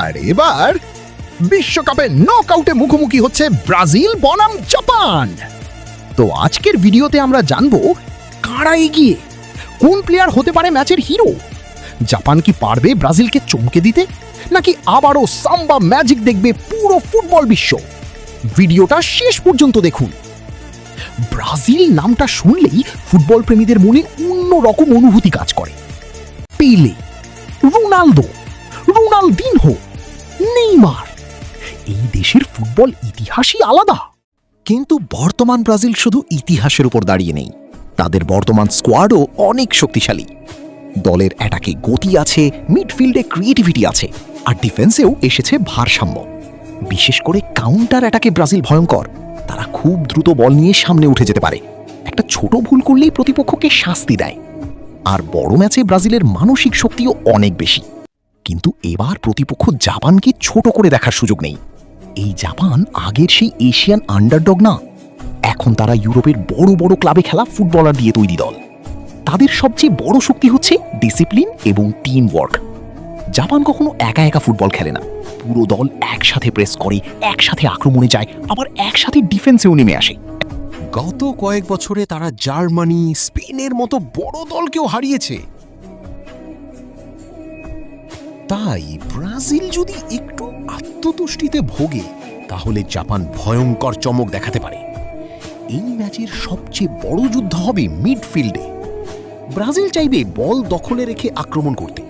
আর এবার বিশ্বকাপে নকআউটে মুখোমুখি হচ্ছে ব্রাজিল বনাম জাপান। তো আজকের ভিডিওতে আমরা জানবো কারা এগিয়ে, কোন প্লেয়ার হতে পারে ম্যাচের হিরো, জাপান কি পারবে ব্রাজিলকে চমকে দিতে, নাকি আবারও সাম্বা ম্যাজিক দেখবে পুরো ফুটবল বিশ্ব। ভিডিওটা শেষ পর্যন্ত দেখুন। ব্রাজিল নামটা শুনলেই ফুটবল প্রেমীদের মনে অন্যরকম অনুভূতি কাজ করে। পেলে, রোনালদো, রোনালদিনহো, নেইমার, এই দেশের ফুটবল ইতিহাসই আলাদা। কিন্তু বর্তমান ব্রাজিল শুধু ইতিহাসের উপর দাঁড়িয়ে নেই, তাদের বর্তমান স্কোয়াডও অনেক শক্তিশালী। দলের অ্যাটাকে গতি আছে, মিডফিল্ডে ক্রিয়েটিভিটি আছে, আর ডিফেন্সেও এসেছে ভারসাম্য। বিশেষ করে কাউন্টার অ্যাটাকে ব্রাজিল ভয়ঙ্কর। তারা খুব দ্রুত বল নিয়ে সামনে উঠে যেতে পারে, একটা ছোট ভুল করলেই প্রতিপক্ষকে শাস্তি দেয়। আর বড় ম্যাচে ব্রাজিলের মানসিক শক্তিও অনেক বেশি। কিন্তু এবার প্রতিপক্ষ জাপানকে ছোট করে দেখার সুযোগ নেই। এই জাপান আগের সেই এশিয়ান আন্ডারডগ না, এখন তারা ইউরোপের বড় বড় ক্লাবে খেলা ফুটবলার দিয়ে তৈরি দল। তাদের সবচেয়ে বড় শক্তি হচ্ছে ডিসিপ্লিন এবং টিম ওয়ার্ক। জাপান কখনো একা একা ফুটবল খেলে না, পুরো দল একসাথে প্রেস করে, একসাথে আক্রমণে যায়, আবার একসাথে ডিফেন্সেও নেমে আসে। গত কয়েক বছরে তারা জার্মানি, স্পেনের মতো বড় দলকেও হারিয়েছে। তাই ব্রাজিল যদি একটু আত্মতুষ্টিতে ভোগে, তাহলে জাপান ভয়ঙ্কর চমক দেখাতে পারে। এই ম্যাচের সবচেয়ে বড় যুদ্ধ হবে মিডফিল্ডে। ব্রাজিল চাইবে বল দখলে রেখে আক্রমণ করতে,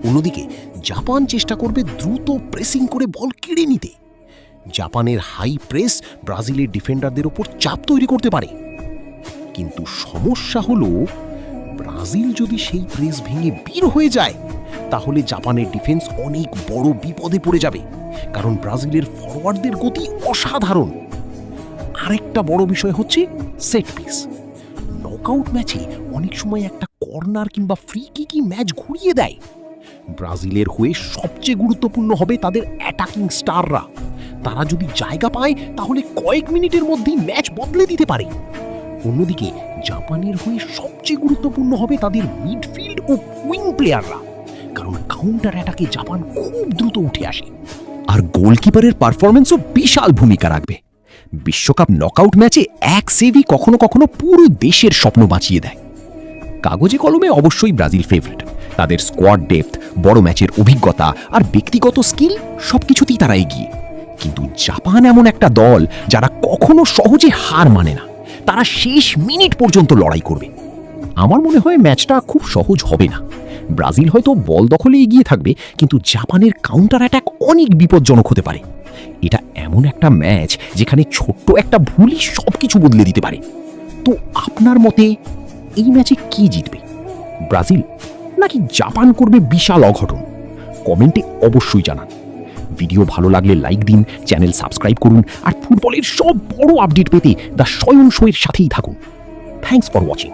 অন্যদিকে জাপান চেষ্টা করবে দ্রুত প্রেসিং করে বল কেড়ে নিতে। জাপানের হাই প্রেস ব্রাজিলের ডিফেন্ডারদের ওপর চাপ তৈরি করতে পারে। কিন্তু সমস্যা হলো, ব্রাজিল যদি সেই প্রেস ভেঙে বের হয়ে যায়, তাহলে জাপানের ডিফেন্স অনেক বড় বিপদে পড়ে যাবে, কারণ ব্রাজিলের ফরওয়ার্ডদের গতি অসাধারণ। আরেকটা বড় বিষয় হচ্ছে সেট পিস। নকআউট ম্যাচে অনেক সময় একটা কর্নার কিংবা ফ্রি কিকই ম্যাচ ঘুরিয়ে দেয়। ব্রাজিলের হয়ে সবচেয়ে গুরুত্বপূর্ণ হবে তাদের অ্যাটাকিং স্টাররা। তারা যদি জায়গা পায়, তাহলে কয়েক মিনিটের মধ্যেই ম্যাচ বদলে দিতে পারে। অন্যদিকে জাপানের হয়ে সবচেয়ে গুরুত্বপূর্ণ হবে তাদের মিডফিল্ড ও উইং প্লেয়াররা, কারণ কাউন্টার অ্যাটাকে জাপান খুব দ্রুত উঠে আসে। আর গোলকিপারের পারফরম্যান্সও বিশাল ভূমিকা রাখবে। বিশ্বকাপ নকআউট ম্যাচে এক সেভই কখনো কখনো পুরো দেশের স্বপ্ন বাঁচিয়ে দেয়। কাগজে কলমে অবশ্যই ব্রাজিল ফেভারিট। তাদের স্কোয়াড ডেপথ, বড় ম্যাচের অভিজ্ঞতা আর ব্যক্তিগত স্কিল সবকিছুতেই তারা এগিয়ে। কিন্তু জাপান এমন একটা দল যারা কখনো সহজে হার মানে না। তারা শেষ মিনিট পর্যন্ত লড়াই করবে। আমার মনে হয় ম্যাচটা খুব সহজ হবে না। ব্রাজিল হয়তো বল দখলে এগিয়ে থাকবে, কিন্তু জাপানের কাউন্টার অ্যাটাক অনেক বিপজ্জনক হতে পারে। এটা এমন একটা ম্যাচ যেখানে ছোট্ট একটা ভুলই সবকিছু বদলে দিতে পারে। তো আপনার মতে এই ম্যাচে কে জিতবে, ব্রাজিল নাকি জাপান করবে বিশাল অঘটন? কমেন্টে অবশ্যই জানান। ভিডিও ভালো লাগলে লাইক দিন, চ্যানেল সাবস্ক্রাইব করুন, আর ফুটবলের সব বড় আপডেট পেতে দ্য স্বয়ং শোয়ের সাথেই থাকুন। Thanks for watching.